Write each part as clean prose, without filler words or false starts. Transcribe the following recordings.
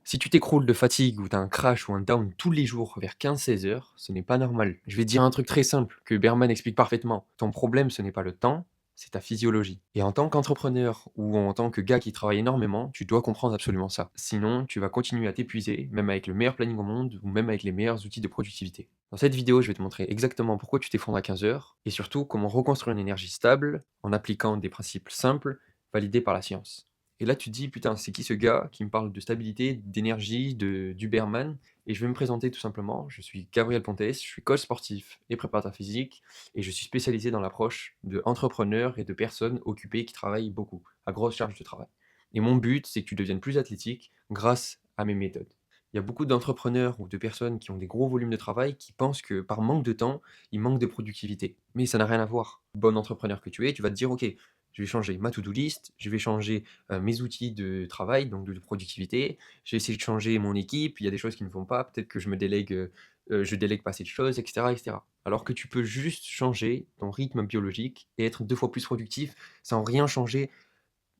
Si tu t'écroules de fatigue ou tu as un crash ou un down tous les jours vers 15-16 heures, ce n'est pas normal. Je vais te dire un truc très simple que Berman explique parfaitement. Ton problème, ce n'est pas le temps, c'est ta physiologie. Et en tant qu'entrepreneur ou en tant que gars qui travaille énormément, tu dois comprendre absolument ça. Sinon, tu vas continuer à t'épuiser, même avec le meilleur planning au monde ou même avec les meilleurs outils de productivité. Dans cette vidéo, je vais te montrer exactement pourquoi tu t'effondres à 15 heures et surtout comment reconstruire une énergie stable en appliquant des principes simples validés par la science. Et là, tu te dis: «Putain, c'est qui ce gars qui me parle de stabilité, d'énergie, d'Uberman?» Et je vais me présenter tout simplement. Je suis Gabriel Pontes, je suis coach sportif et préparateur physique et je suis spécialisé dans l'approche d'entrepreneurs et de personnes occupées qui travaillent beaucoup, à grosse charge de travail. Et mon but, c'est que tu deviennes plus athlétique grâce à mes méthodes. Il y a beaucoup d'entrepreneurs ou de personnes qui ont des gros volumes de travail qui pensent que par manque de temps, ils manquent de productivité. Mais ça n'a rien à voir. Bon entrepreneur que tu es, tu vas te dire: «OK, je vais changer ma to-do list, je vais changer mes outils de travail, donc de productivité. J'ai essayé de changer mon équipe, il y a des choses qui ne vont pas, peut-être que je délègue pas assez de choses, et cetera, et cetera. Alors que tu peux juste changer ton rythme biologique et être 2 fois plus productif sans rien changer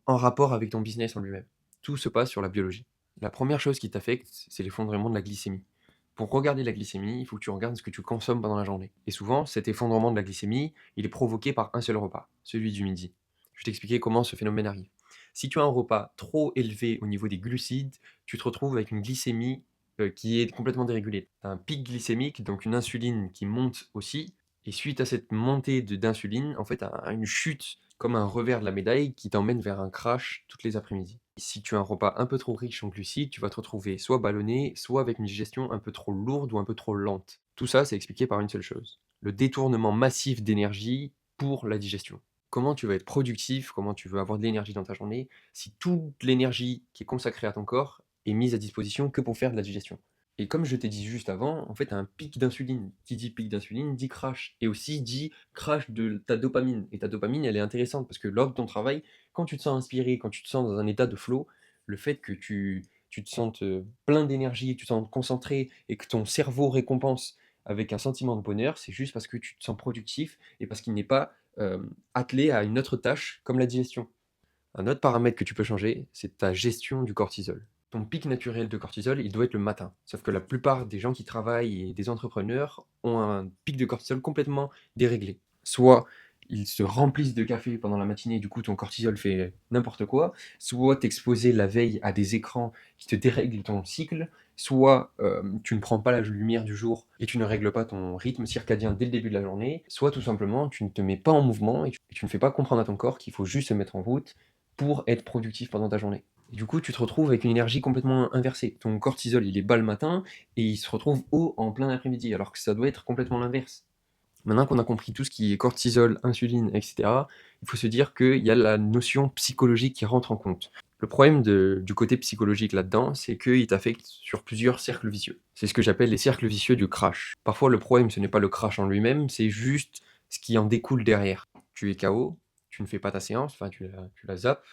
en rapport avec ton business en lui-même. Tout se passe sur la biologie. La première chose qui t'affecte, c'est l'effondrement de la glycémie. Pour regarder la glycémie, il faut que tu regardes ce que tu consommes pendant la journée. Et souvent, cet effondrement de la glycémie, il est provoqué par un seul repas, celui du midi. Je vais t'expliquer comment ce phénomène arrive. Si tu as un repas trop élevé au niveau des glucides, tu te retrouves avec une glycémie qui est complètement dérégulée. Tu as un pic glycémique, donc une insuline qui monte aussi, et suite à cette montée d'insuline, en fait, tu as une chute comme un revers de la médaille qui t'emmène vers un crash toutes les après-midi. Si tu as un repas un peu trop riche en glucides, tu vas te retrouver soit ballonné, soit avec une digestion un peu trop lourde ou un peu trop lente. Tout ça, c'est expliqué par une seule chose: le détournement massif d'énergie pour la digestion. Comment tu vas être productif, comment tu veux avoir de l'énergie dans ta journée, si toute l'énergie qui est consacrée à ton corps est mise à disposition que pour faire de la digestion? Et comme je t'ai dit juste avant, en fait, tu as un pic d'insuline. Qui dit pic d'insuline dit crash. Et aussi dit crash de ta dopamine. Et ta dopamine, elle est intéressante parce que lors de ton travail, quand tu te sens inspiré, quand tu te sens dans un état de flow, le fait que tu te sentes plein d'énergie, que tu te sens concentré et que ton cerveau récompense avec un sentiment de bonheur, c'est juste parce que tu te sens productif et parce qu'il n'est pas attelé à une autre tâche comme la digestion. Un autre paramètre que tu peux changer, c'est ta gestion du cortisol. Ton pic naturel de cortisol, il doit être le matin. Sauf que la plupart des gens qui travaillent et des entrepreneurs ont un pic de cortisol complètement déréglé. Soit ils se remplissent de café pendant la matinée, du coup ton cortisol fait n'importe quoi, soit t'es exposé la veille à des écrans qui te dérèglent ton cycle, soit tu ne prends pas la lumière du jour et tu ne règles pas ton rythme circadien dès le début de la journée, soit tout simplement tu ne te mets pas en mouvement et tu ne fais pas comprendre à ton corps qu'il faut juste se mettre en route pour être productif pendant ta journée. Et du coup, tu te retrouves avec une énergie complètement inversée. Ton cortisol, il est bas le matin et il se retrouve haut en plein après-midi, alors que ça doit être complètement l'inverse. Maintenant qu'on a compris tout ce qui est cortisol, insuline, etc., il faut se dire qu'il y a la notion psychologique qui rentre en compte. Le problème du côté psychologique là-dedans, c'est qu'il t'affecte sur plusieurs cercles vicieux. C'est ce que j'appelle les cercles vicieux du crash. Parfois, le problème, ce n'est pas le crash en lui-même, c'est juste ce qui en découle derrière. Tu es KO, tu ne fais pas ta séance, enfin tu la zappes,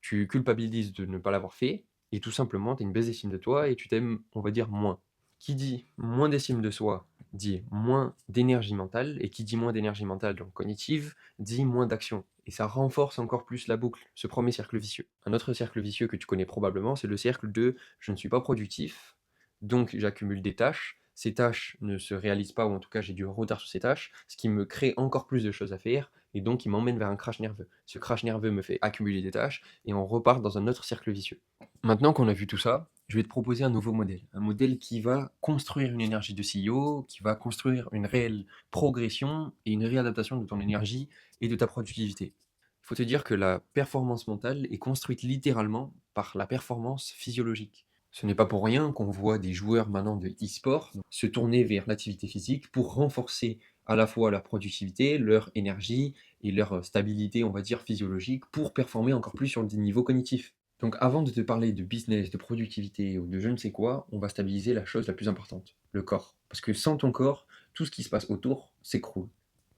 tu culpabilises de ne pas l'avoir fait et tout simplement, tu as une baisse d'estime de toi et tu t'aimes, on va dire, moins. Qui dit moins d'estime de soi dit moins d'énergie mentale et qui dit moins d'énergie mentale, donc cognitive, dit moins d'action et ça renforce encore plus la boucle, ce premier cercle vicieux. Un autre cercle vicieux que tu connais probablement, c'est le cercle de: «Je ne suis pas productif, donc j'accumule des tâches. Ces tâches ne se réalisent pas ou en tout cas j'ai du retard sur ces tâches, ce qui me crée encore plus de choses à faire et donc il m'emmène vers un crash nerveux. Ce crash nerveux me fait accumuler des tâches et on repart dans un autre cercle vicieux». Maintenant qu'on a vu tout ça, je vais te proposer un nouveau modèle. Un modèle qui va construire une énergie de CEO, qui va construire une réelle progression et une réadaptation de ton énergie et de ta productivité. Il faut te dire que la performance mentale est construite littéralement par la performance physiologique. Ce n'est pas pour rien qu'on voit des joueurs maintenant de e-sport se tourner vers l'activité physique pour renforcer à la fois leur productivité, leur énergie et leur stabilité, on va dire, physiologique, pour performer encore plus sur des niveaux cognitifs. Donc avant de te parler de business, de productivité ou de je ne sais quoi, on va stabiliser la chose la plus importante, le corps. Parce que sans ton corps, tout ce qui se passe autour s'écroule.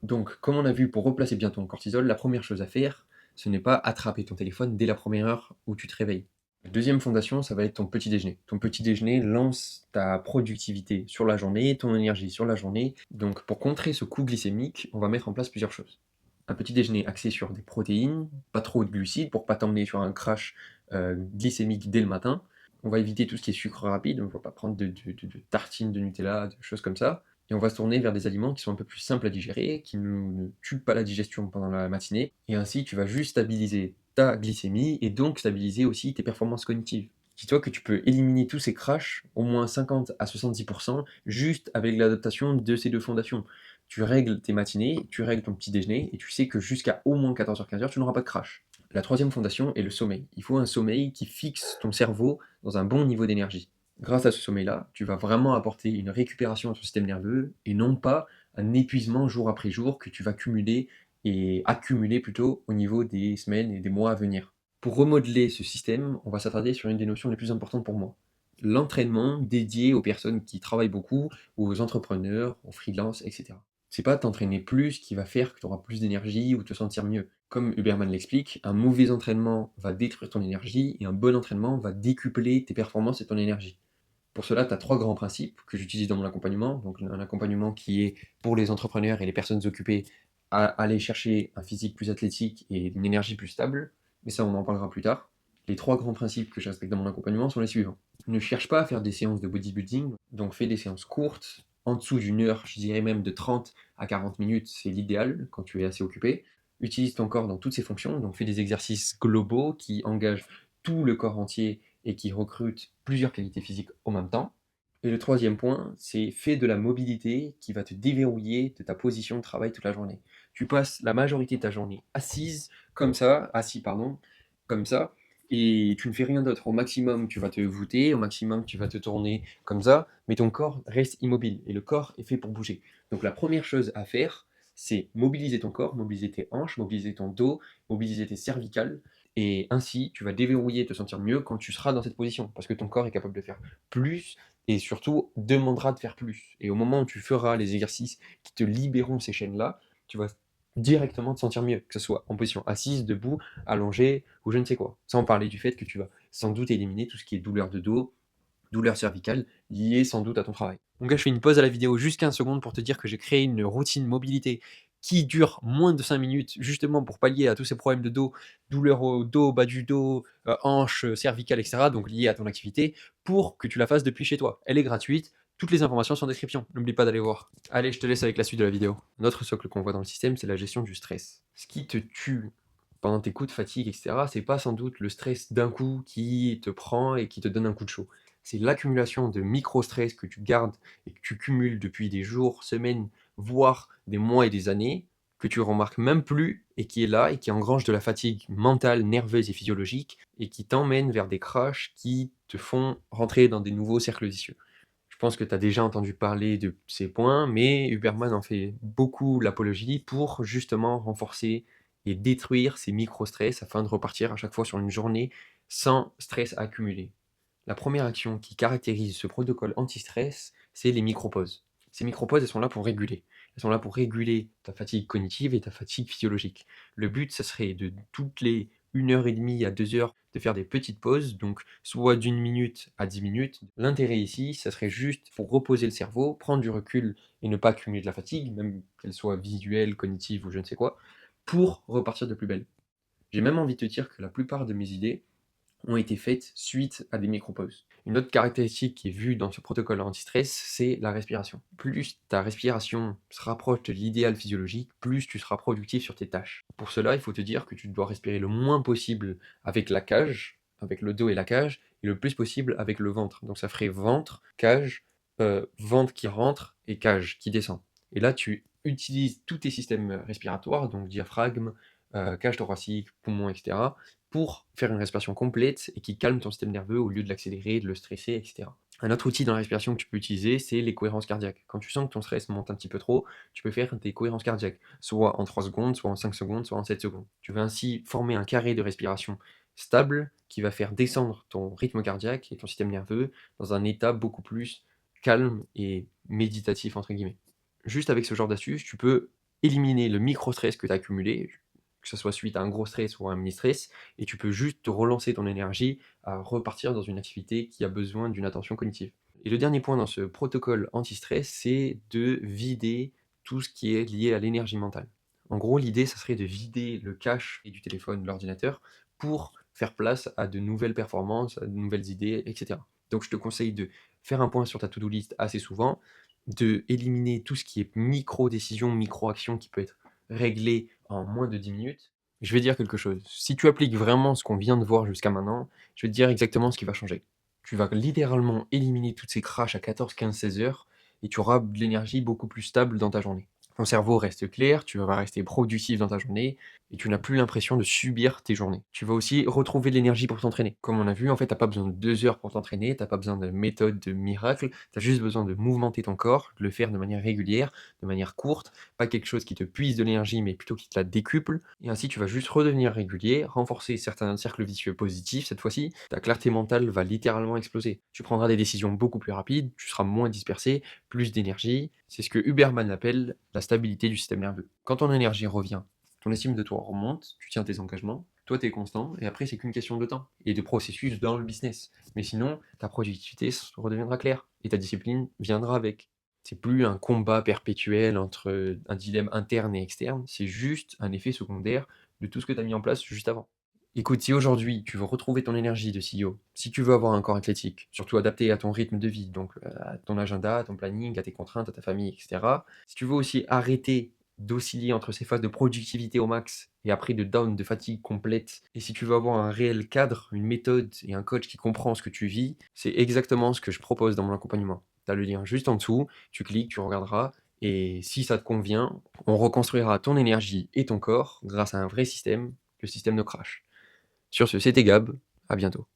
Donc, comme on a vu, pour replacer bien ton cortisol, la première chose à faire, ce n'est pas attraper ton téléphone dès la première heure où tu te réveilles. La deuxième fondation, ça va être ton petit déjeuner. Ton petit déjeuner lance ta productivité sur la journée, ton énergie sur la journée. Donc, pour contrer ce coût glycémique, on va mettre en place plusieurs choses. Un petit déjeuner axé sur des protéines, pas trop de glucides pour pas t'emmener sur un crash glycémique dès le matin. On va éviter tout ce qui est sucre rapide, on va pas prendre de tartines de Nutella, de choses comme ça. Et on va se tourner vers des aliments qui sont un peu plus simples à digérer, qui ne tuent pas la digestion pendant la matinée. Et ainsi, tu vas juste stabiliser ta glycémie et donc stabiliser aussi tes performances cognitives. Dis-toi que tu peux éliminer tous ces crashs, au moins 50 à 70%, juste avec l'adaptation de ces deux fondations. Tu règles tes matinées, tu règles ton petit déjeuner, et tu sais que jusqu'à au moins 14h-15h, tu n'auras pas de crash. La troisième fondation est le sommeil. Il faut un sommeil qui fixe ton cerveau dans un bon niveau d'énergie. Grâce à ce sommeil-là, tu vas vraiment apporter une récupération à ton système nerveux et non pas un épuisement jour après jour que tu vas cumuler et accumuler plutôt au niveau des semaines et des mois à venir. Pour remodeler ce système, on va s'attarder sur une des notions les plus importantes pour moi. L'entraînement dédié aux personnes qui travaillent beaucoup, ou aux entrepreneurs, aux freelances, etc. C'est pas t'entraîner plus qui va faire que tu auras plus d'énergie ou te sentir mieux. Comme Huberman l'explique, un mauvais entraînement va détruire ton énergie et un bon entraînement va décupler tes performances et ton énergie. Pour cela, tu as 3 grands principes que j'utilise dans mon accompagnement. Donc un accompagnement qui est pour les entrepreneurs et les personnes occupées à aller chercher un physique plus athlétique et une énergie plus stable. Mais ça, on en parlera plus tard. Les 3 grands principes que je respecte dans mon accompagnement sont les suivants. Ne cherche pas à faire des séances de bodybuilding, donc fais des séances courtes, en dessous d'une heure, je dirais même de 30 à 40 minutes, c'est l'idéal quand tu es assez occupé. Utilise ton corps dans toutes ses fonctions, donc fais des exercices globaux qui engagent tout le corps entier et qui recrutent plusieurs qualités physiques en même temps. Et le troisième point, c'est fais de la mobilité qui va te déverrouiller de ta position de travail toute la journée. Tu passes la majorité de ta journée assis pardon, comme ça, et tu ne fais rien d'autre. Au maximum, tu vas te voûter, au maximum, tu vas te tourner comme ça, mais ton corps reste immobile, et le corps est fait pour bouger. Donc la première chose à faire, c'est mobiliser ton corps, mobiliser tes hanches, mobiliser ton dos, mobiliser tes cervicales, et ainsi, tu vas déverrouiller et te sentir mieux quand tu seras dans cette position, parce que ton corps est capable de faire plus, et surtout demandera de faire plus. Et au moment où tu feras les exercices qui te libéreront ces chaînes-là, tu vas directement te sentir mieux, que ce soit en position assise, debout, allongé, ou je ne sais quoi. Sans parler du fait que tu vas sans doute éliminer tout ce qui est douleur de dos, douleur cervicale, liée sans doute à ton travail. Donc là, je fais une pause à la vidéo juste 15 secondes pour te dire que j'ai créé une routine mobilité qui dure moins de 5 minutes, justement pour pallier à tous ces problèmes de dos, douleur au dos, bas du dos, hanches, cervicales, etc., donc liées à ton activité, pour que tu la fasses depuis chez toi. Elle est gratuite, toutes les informations sont en description, n'oublie pas d'aller voir. Allez, je te laisse avec la suite de la vidéo. Notre socle qu'on voit dans le système, c'est la gestion du stress. Ce qui te tue pendant tes coups de fatigue, etc., c'est pas sans doute le stress d'un coup qui te prend et qui te donne un coup de chaud. C'est l'accumulation de micro-stress que tu gardes et que tu cumules depuis des jours, semaines, voire des mois et des années, que tu remarques même plus et qui est là et qui engrange de la fatigue mentale, nerveuse et physiologique et qui t'emmène vers des crashs qui te font rentrer dans des nouveaux cercles vicieux. Je pense que tu as déjà entendu parler de ces points, mais Huberman en fait beaucoup l'apologie pour justement renforcer et détruire ces micro-stress afin de repartir à chaque fois sur une journée sans stress accumulé. La première action qui caractérise ce protocole anti-stress, c'est les micro-pauses. Ces micro-pauses, elles sont là pour réguler. Elles sont là pour réguler ta fatigue cognitive et ta fatigue physiologique. Le but, ça serait de toutes les 1 heure et demie à 2 heures de faire des petites pauses, donc soit d'1 minute à 10 minutes. L'intérêt ici, ça serait juste pour reposer le cerveau, prendre du recul et ne pas accumuler de la fatigue, même qu'elle soit visuelle, cognitive ou je ne sais quoi, pour repartir de plus belle. J'ai même envie de te dire que la plupart de mes idées ont été faites suite à des micro-pauses. Une autre caractéristique qui est vue dans ce protocole anti-stress, c'est la respiration. Plus ta respiration se rapproche de l'idéal physiologique, plus tu seras productif sur tes tâches. Pour cela, il faut te dire que tu dois respirer le moins possible avec la cage, avec le dos et la cage, et le plus possible avec le ventre. Donc ça ferait ventre, cage, ventre qui rentre et cage qui descend. Et là, tu utilises tous tes systèmes respiratoires, donc diaphragme, cage thoracique, poumon, etc., pour faire une respiration complète et qui calme ton système nerveux au lieu de l'accélérer, de le stresser, etc. Un autre outil dans la respiration que tu peux utiliser, c'est les cohérences cardiaques. Quand tu sens que ton stress monte un petit peu trop, tu peux faire des cohérences cardiaques, soit en 3 secondes, soit en 5 secondes, soit en 7 secondes. Tu vas ainsi former un carré de respiration stable qui va faire descendre ton rythme cardiaque et ton système nerveux dans un état beaucoup plus calme et méditatif, entre guillemets. Juste avec ce genre d'astuce, tu peux éliminer le micro-stress que tu as accumulé, que ce soit suite à un gros stress ou à un mini-stress, et tu peux juste te relancer ton énergie à repartir dans une activité qui a besoin d'une attention cognitive. Et le dernier point dans ce protocole anti-stress, c'est de vider tout ce qui est lié à l'énergie mentale. En gros, l'idée, ça serait de vider le cache du téléphone, de l'ordinateur, pour faire place à de nouvelles performances, à de nouvelles idées, et cetera. Donc je te conseille de faire un point sur ta to-do list assez souvent, d'éliminer tout ce qui est micro-décision, micro-action qui peut être réglé en moins de 10 minutes. Je vais dire quelque chose, si tu appliques vraiment ce qu'on vient de voir jusqu'à maintenant, je vais te dire exactement ce qui va changer. Tu vas littéralement éliminer toutes ces crashs à 14, 15, 16 heures et tu auras de l'énergie beaucoup plus stable dans ta journée. Ton cerveau reste clair, tu vas rester productif dans ta journée et tu n'as plus l'impression de subir tes journées. Tu vas aussi retrouver de l'énergie pour t'entraîner. Comme on a vu, en fait, tu pas besoin de 2 heures pour t'entraîner, tu pas besoin de méthode, de miracle, tu as juste besoin de mouvementer ton corps, de le faire de manière régulière, de manière courte, pas quelque chose qui te puise de l'énergie, mais plutôt qui te la décuple. Et ainsi, tu vas juste redevenir régulier, renforcer certains cercles vicieux positifs cette fois-ci. Ta clarté mentale va littéralement exploser. Tu prendras des décisions beaucoup plus rapides, tu seras moins dispersé, plus d'énergie. C'est ce que Huberman appelle la stabilité du système nerveux. Quand ton énergie revient, ton estime de toi remonte, tu tiens tes engagements, toi tu es constant, et après c'est qu'une question de temps et de processus dans le business. Mais sinon, ta productivité redeviendra claire et ta discipline viendra avec. C'est plus un combat perpétuel entre un dilemme interne et externe, c'est juste un effet secondaire de tout ce que tu as mis en place juste avant. Écoute, si aujourd'hui tu veux retrouver ton énergie de CEO, si tu veux avoir un corps athlétique, surtout adapté à ton rythme de vie, donc à ton agenda, à ton planning, à tes contraintes, à ta famille, etc. Si tu veux aussi arrêter d'osciller entre ces phases de productivité au max et après de down, de fatigue complète, et si tu veux avoir un réel cadre, une méthode et un coach qui comprend ce que tu vis, c'est exactement ce que je propose dans mon accompagnement. Tu as le lien juste en dessous, tu cliques, tu regarderas, et si ça te convient, on reconstruira ton énergie et ton corps grâce à un vrai système, le système No Crash. Sur ce, c'était Gab, à bientôt.